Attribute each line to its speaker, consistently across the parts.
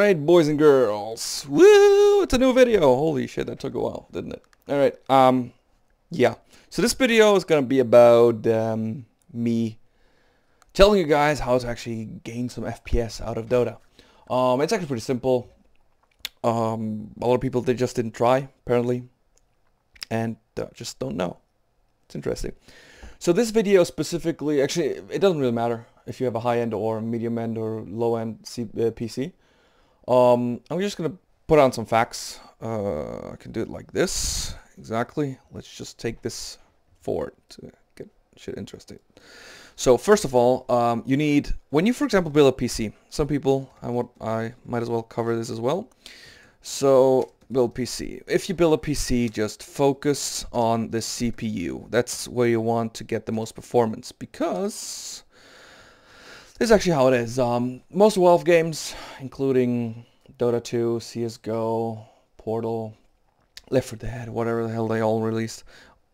Speaker 1: Alright, boys and girls. Woo! It's a new video. Holy shit, that took a while, didn't it? Alright, yeah. So this video is gonna be about me telling you guys how to actually gain some FPS out of Dota. It's actually pretty simple. A lot of people, they just didn't try, apparently, and just don't know. It's interesting. So this video specifically, actually, it doesn't really matter if you have a high-end or medium-end or low-end PC. I'm just gonna put on some facts. I can do it like this, exactly. Let's just take this forward to get shit interesting. So first of all, you need, when you, for example, build a PC, some people, I might as well cover this as well. So build PC. If you build a PC, just focus on the CPU. That's where you want to get the most performance, because this is actually how it is. Most Valve games, including Dota 2, CSGO, Portal, Left 4 Dead, whatever the hell they all released,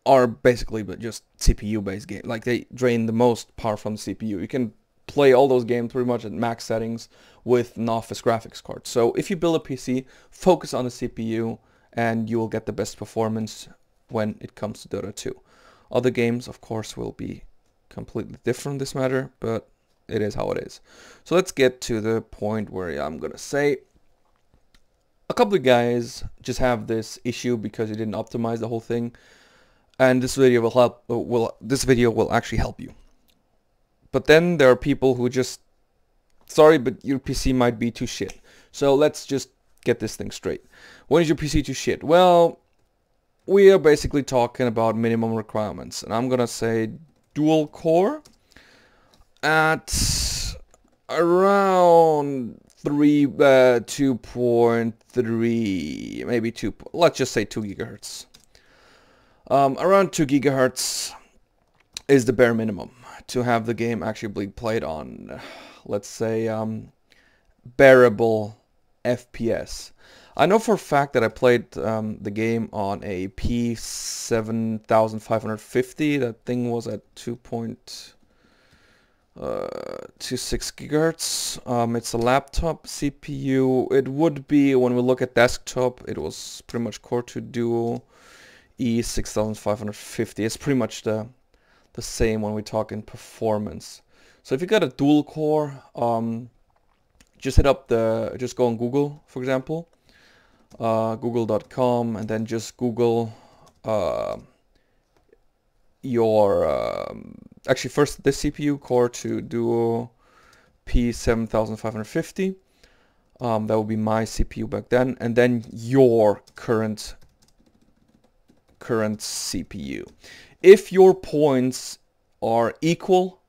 Speaker 1: are basically but just CPU-based games. Like, they drain the most power from the CPU. You can play all those games pretty much at max settings with an office graphics card. So if you build a PC, focus on the CPU, and you will get the best performance when it comes to Dota 2. Other games, of course, will be completely different in this matter, but it is how it is. So let's get to the point where I'm gonna say a couple of guys just have this issue because you didn't optimize the whole thing, and this video will help. This video will actually help you. But then there are people who just, sorry, but your PC might be too shit. So let's just get this thing straight. When is your PC too shit? Well, we are basically talking about minimum requirements, and I'm gonna say dual core at around 2.3, maybe 2, let's just say 2 gigahertz. Around 2 gigahertz is the bare minimum to have the game actually be played on, let's say, bearable FPS. I know for a fact that I played the game on a P7550. That thing was at 2.26 gigahertz. It's a laptop CPU. It would be, when we look at desktop, it was pretty much Core 2 Duo E6550. It's pretty much the same when we talk in performance. So if you got a dual core, just just go on Google, for example, google.com, and then just Google actually first the CPU Core 2 Duo P7550. That would be my CPU back then, and then your current CPU. If your points are equal,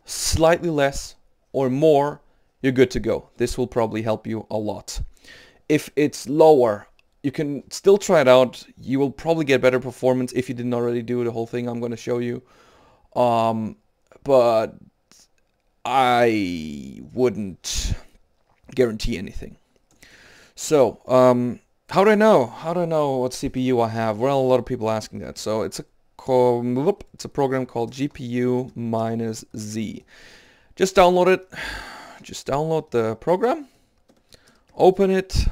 Speaker 1: slightly less, or more, you're good to go. This will probably help you a lot. If it's lower, you can still try it out. You will probably get better performance if you didn't already do the whole thing I'm going to show you. But I wouldn't guarantee anything. So, how do I know? How do I know what CPU I have? Well, a lot of people asking that. So it's a program called GPU-Z. Just download it. Just download the program, open it,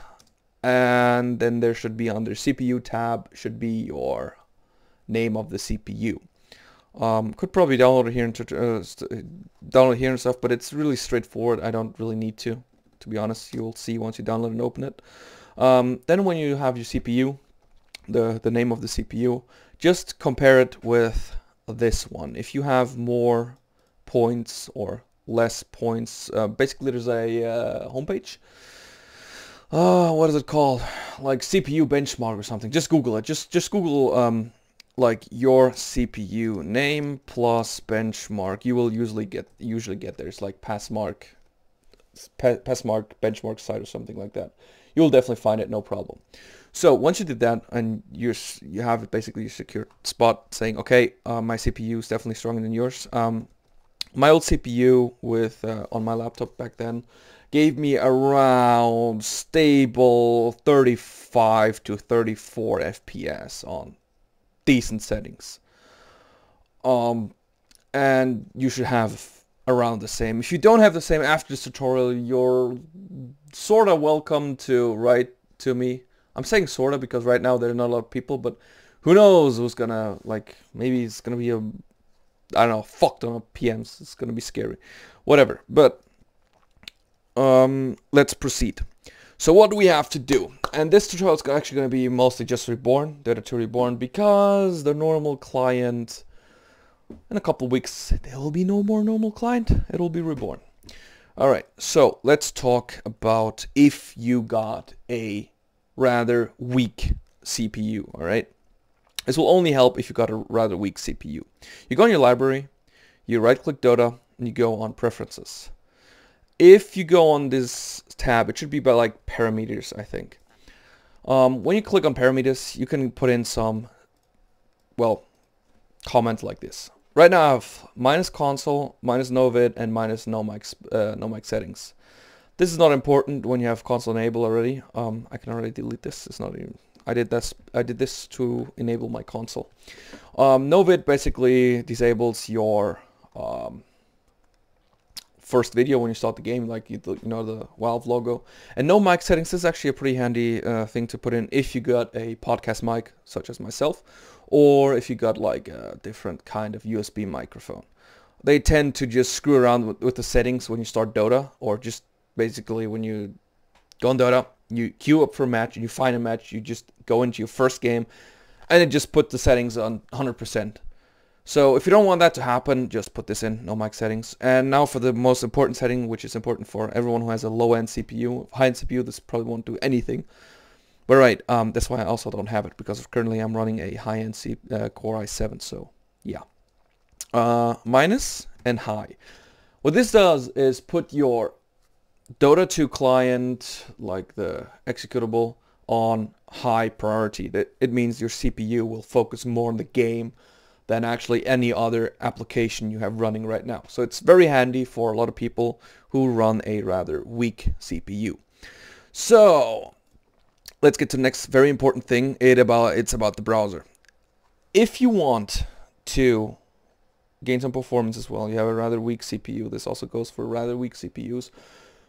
Speaker 1: and then there should be, under CPU tab, should be your name of the CPU. Could probably download it here and stuff, but it's really straightforward. I don't really need to be honest. You'll see once you download and open it. Then when you have your CPU, the name of the CPU, just compare it with this one. If you have more points or less points, basically there's a homepage. What is it called? Like CPU benchmark or something. Just Google it. Just Google like your CPU name plus benchmark. You will usually get there. It's like Passmark benchmark site or something like that. You'll definitely find it, no problem. So once you did that, and you have basically your secure spot saying, okay, my CPU is definitely stronger than yours. My old CPU with on my laptop back then gave me around stable 35 to 34 FPS on decent settings. And you should have around the same. If you don't have the same after this tutorial, you're sort of welcome to write to me. I'm saying sort of because right now there are not a lot of people, but who knows who's gonna, like, maybe it's gonna be a, I don't know, fuck ton of PMs. It's gonna be scary. Whatever. But let's proceed. So what do we have to do? And this tutorial is actually going to be mostly just Reborn, Dota 2 Reborn, because the normal client, in a couple weeks, there will be no more normal client. It will be Reborn. Alright, so let's talk about if you got a rather weak CPU, alright? This will only help if you got a rather weak CPU. You go in your library, you right-click Dota, and you go on Preferences. If you go on this tab, it should be by like parameters, I think. When you click on parameters, you can put in some, well, comments like this. Right now I have minus console, minus no vid, and minus no mic settings. This is not important when you have console enabled already. I can already delete this. It's not even. I did this to enable my console. No vid basically disables your first video when you start the game, like you know, the Valve logo. And no mic settings is actually a pretty handy thing to put in if you got a podcast mic, such as myself, or if you got like a different kind of USB microphone. They tend to just screw around with the settings when you start Dota, or just basically when you go on Dota, you queue up for a match and you find a match, you just go into your first game and it just put the settings on 100%. So if you don't want that to happen, just put this in, no mic settings. And now for the most important setting, which is important for everyone who has a low-end CPU. High-end CPU, this probably won't do anything. But right, that's why I also don't have it, because currently I'm running a high-end Core i7, so yeah. Minus and high. What this does is put your Dota 2 client, like the executable, on high priority. It means your CPU will focus more on the game than actually any other application you have running right now. So it's very handy for a lot of people who run a rather weak CPU. So let's get to the next very important thing. It's about the browser. If you want to gain some performance as well, you have a rather weak CPU. This also goes for rather weak CPUs.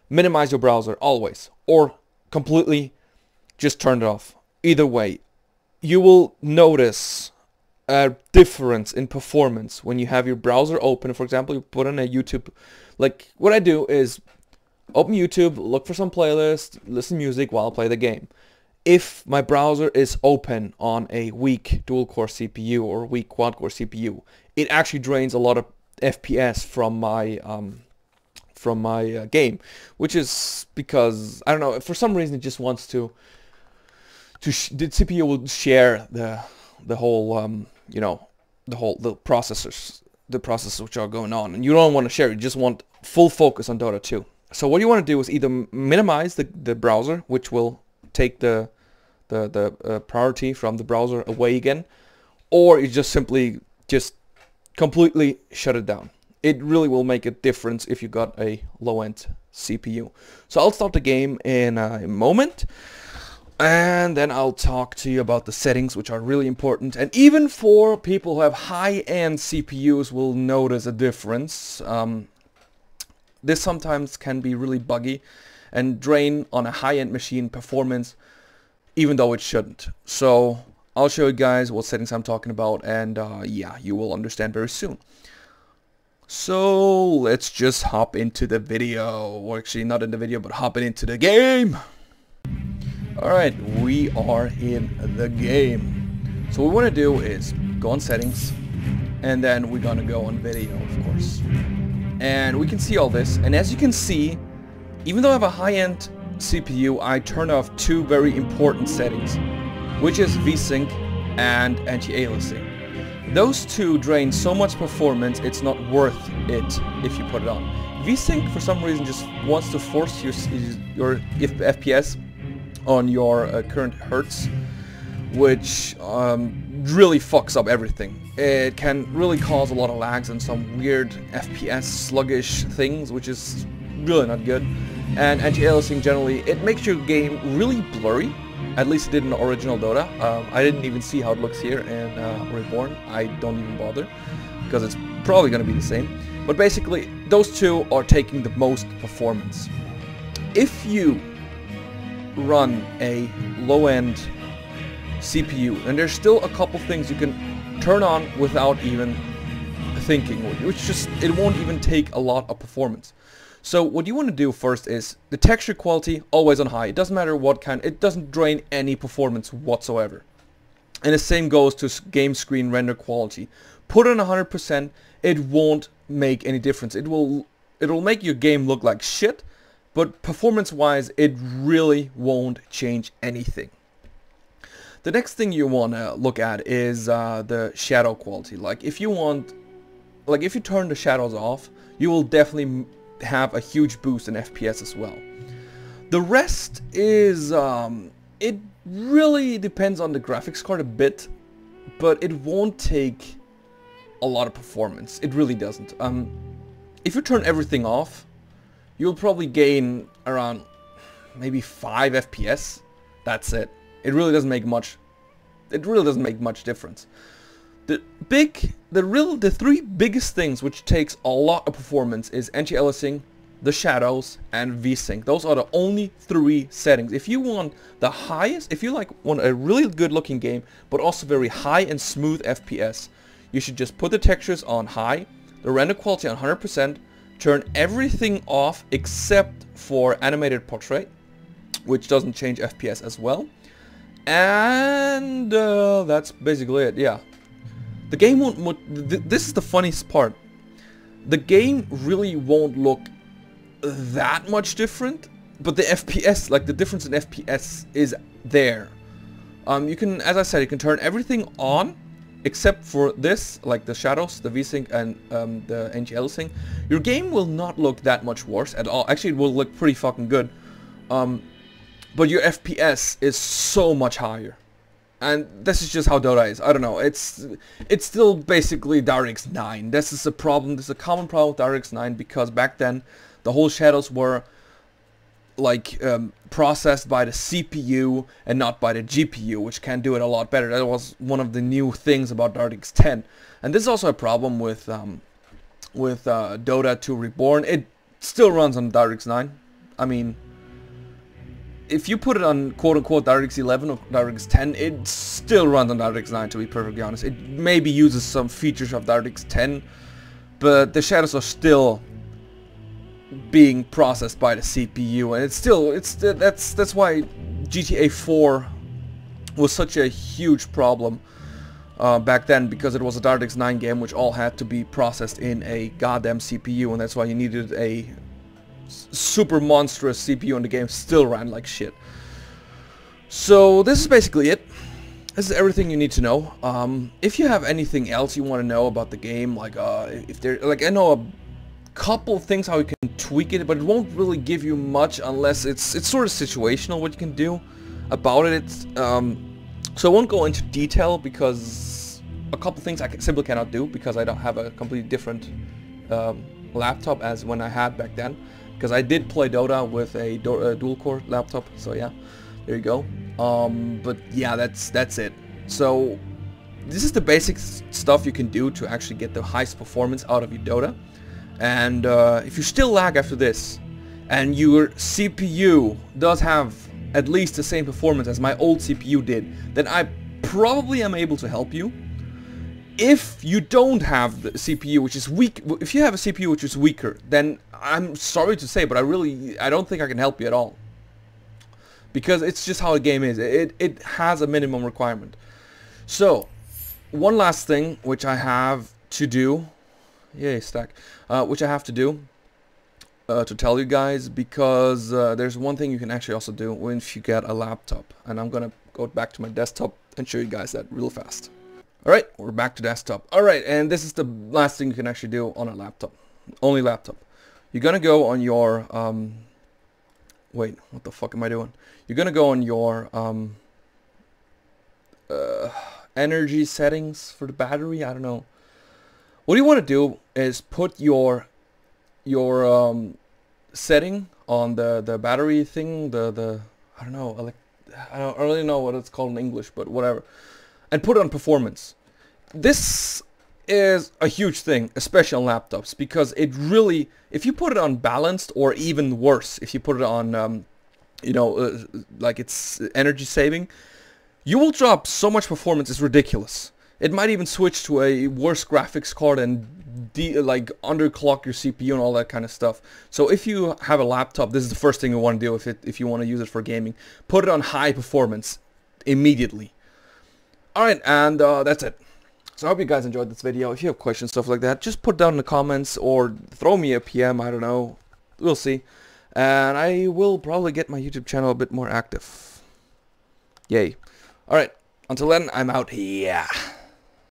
Speaker 1: Minimize your browser always, or completely just turn it off. Either way, you will notice a difference in performance when you have your browser open. For example, you put on a YouTube, like what I do is open YouTube, look for some playlist, listen to music while I play the game. If my browser is open on a weak dual core CPU or weak quad core CPU, it actually drains a lot of FPS from my game, which is because, I don't know, for some reason it just wants to the CPU will share the whole you know, the processors which are going on, and you don't want to share. You just want full focus on Dota 2. So what you want to do is either minimize the browser, which will take the priority from the browser away again, or you just simply just completely shut it down. It really will make a difference if you got a low-end CPU. So I'll start the game in a moment, and then I'll talk to you about the settings, which are really important. And even for people who have high-end CPUs will notice a difference. This sometimes can be really buggy and drain on a high-end machine performance, even though it shouldn't. So I'll show you guys what settings I'm talking about, and yeah, you will understand very soon. So let's just hop into the video, or actually not in the video, but hopping into the game. Alright, we are in the game. So what we want to do is go on settings, and then we're gonna go on video, of course. And we can see all this, and as you can see, even though I have a high-end CPU, I turn off two very important settings, which is VSync and anti-aliasing. Those two drain so much performance, it's not worth it if you put it on. VSync for some reason just wants to force your FPS on your current hertz, which really fucks up everything. It can really cause a lot of lags and some weird FPS sluggish things, which is really not good. And anti-aliasing generally, it makes your game really blurry. At least it did in the original Dota. I didn't even see how it looks here in Reborn. I don't even bother, because it's probably going to be the same. But basically, those two are taking the most performance. If you run a low-end CPU, and there's still a couple things you can turn on without even thinking, which just, it won't even take a lot of performance. So what you want to do first is the texture quality always on high. It doesn't matter what kind, it doesn't drain any performance whatsoever. And the same goes to game screen render quality. Put it on 100%, it won't make any difference. It'll make your game look like shit, but performance wise it really won't change anything. The next thing you want to look at is the shadow quality. Like if you turn the shadows off, you will definitely have a huge boost in FPS as well. The rest is it really depends on the graphics card a bit, but it won't take a lot of performance. It really doesn't. If you turn everything off, you'll probably gain around maybe 5 FPS. That's it. It really doesn't make much. It really doesn't make much difference. The three biggest things which takes a lot of performance is anti-aliasing, the shadows, and VSync. Those are the only 3 settings. If you want the highest, if you want a really good looking game, but also very high and smooth FPS, you should just put the textures on high, the render quality on 100%, turn everything off except for animated portrait, which doesn't change FPS as well. And that's basically it, yeah. The game won't, this is the funniest part. The game really won't look that much different, but the FPS, like the difference in FPS is there. You can, as I said, you can turn everything on except for this, like the shadows, the VSync, and the anti-aliasing. Your game will not look that much worse at all. Actually, it will look pretty fucking good. But your FPS is so much higher. And this is just how Dota is. I don't know. It's still basically DirectX 9. This is a problem. This is a common problem with DirectX 9 because back then the whole shadows were like processed by the CPU and not by the GPU, which can do it a lot better. That was one of the new things about DirectX 10. And this is also a problem with Dota 2 Reborn. It still runs on DirectX 9. I mean, if you put it on quote-unquote DirectX 11 or DirectX 10, it still runs on DirectX 9, to be perfectly honest. It maybe uses some features of DirectX 10, but the shadows are still being processed by the CPU, and that's why GTA 4 was such a huge problem back then, because it was a DirectX 9 game which all had to be processed in a goddamn CPU, and that's why you needed a super monstrous CPU, and the game still ran like shit. So this is basically it. This is everything you need to know. If you have anything else you want to know about the game, like if there, like, I know a couple of things how you can tweak it, but it won't really give you much unless it's sort of situational what you can do about it. So I won't go into detail because a couple things I simply cannot do because I don't have a completely different laptop as when I had back then. Because I did play Dota with a dual-core laptop, so yeah, there you go. But yeah, that's it. So this is the basic stuff you can do to actually get the highest performance out of your Dota. And if you still lag after this, and your CPU does have at least the same performance as my old CPU did, then I probably am able to help you. If you don't have the CPU which is weak, if you have a CPU which is weaker, then I'm sorry to say, but I don't think I can help you at all. Because it's just how the game is. It has a minimum requirement. So, one last thing which I have to do, yay stack, which I have to do to tell you guys, because there's one thing you can actually also do once you get a laptop, and I'm gonna go back to my desktop and show you guys that real fast. Alright, we're back to desktop. Alright, and this is the last thing you can actually do on a laptop. Only laptop. You're gonna go on your, wait, what the fuck am I doing? You're gonna go on your, energy settings for the battery, I don't know. What you want to do is put your setting on the battery thing, I don't know, I don't really know what it's called in English, but whatever. And put it on performance. This is a huge thing, especially on laptops, because it really, if you put it on balanced, or even worse, if you put it on, you know, like it's energy saving, you will drop so much performance, it's ridiculous. It might even switch to a worse graphics card and like underclock your CPU and all that kind of stuff. So if you have a laptop, this is the first thing you want to do if you want to use it for gaming. Put it on high performance immediately. Alright, and that's it. So I hope you guys enjoyed this video. If you have questions, stuff like that, just put it down in the comments or throw me a PM, I don't know. We'll see. And I will probably get my YouTube channel a bit more active. Yay. Alright, until then, I'm out. Yeah.